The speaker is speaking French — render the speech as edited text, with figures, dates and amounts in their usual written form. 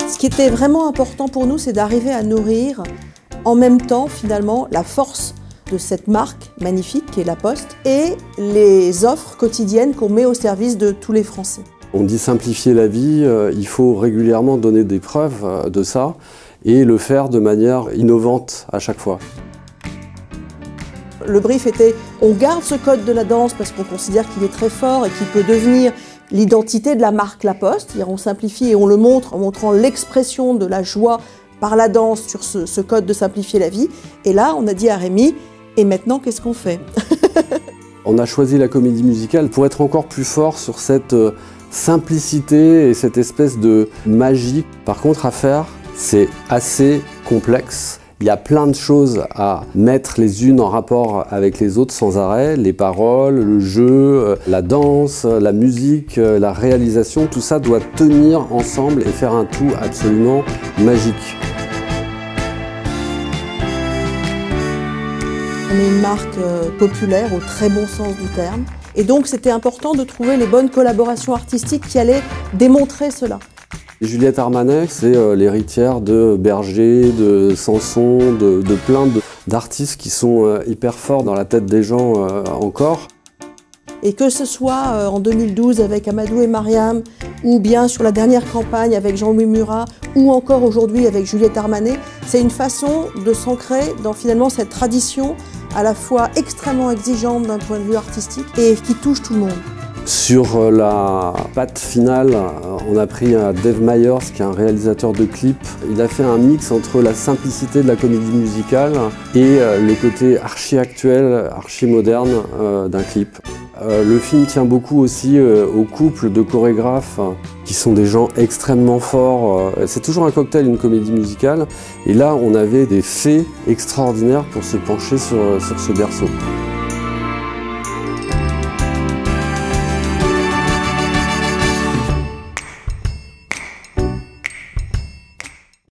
Ce qui était vraiment important pour nous, c'est d'arriver à nourrir en même temps, finalement, la force de cette marque magnifique qui est La Poste et les offres quotidiennes qu'on met au service de tous les Français. On dit simplifier la vie, il faut régulièrement donner des preuves de ça et le faire de manière innovante à chaque fois. Le brief était, on garde ce code de la danse parce qu'on considère qu'il est très fort et qu'il peut devenir l'identité de la marque La Poste. On simplifie et on le montre en montrant l'expression de la joie par la danse sur ce code de simplifier la vie. Et là, on a dit à Rémi, et maintenant, qu'est-ce qu'on fait? On a choisi la comédie musicale pour être encore plus fort sur cette simplicité et cette espèce de magie. Par contre, à faire, c'est assez complexe. Il y a plein de choses à mettre les unes en rapport avec les autres sans arrêt. Les paroles, le jeu, la danse, la musique, la réalisation, tout ça doit tenir ensemble et faire un tout absolument magique. On est une marque populaire au très bon sens du terme. Et donc c'était important de trouver les bonnes collaborations artistiques qui allaient démontrer cela. Juliette Armanet, c'est l'héritière de Berger, de Sanson, de plein d'artistes qui sont hyper forts dans la tête des gens encore. Et que ce soit en 2012 avec Amadou et Mariam, ou bien sur la dernière campagne avec Jean-Louis Murat, ou encore aujourd'hui avec Juliette Armanet, c'est une façon de s'ancrer dans finalement cette tradition à la fois extrêmement exigeante d'un point de vue artistique et qui touche tout le monde. Sur la patte finale, on a pris Dave Meyers, qui est un réalisateur de clips. Il a fait un mix entre la simplicité de la comédie musicale et le côté archi-actuel, archi-moderne d'un clip. Le film tient beaucoup aussi au couple de chorégraphes qui sont des gens extrêmement forts. C'est toujours un cocktail, une comédie musicale. Et là, on avait des fées extraordinaires pour se pencher sur ce berceau.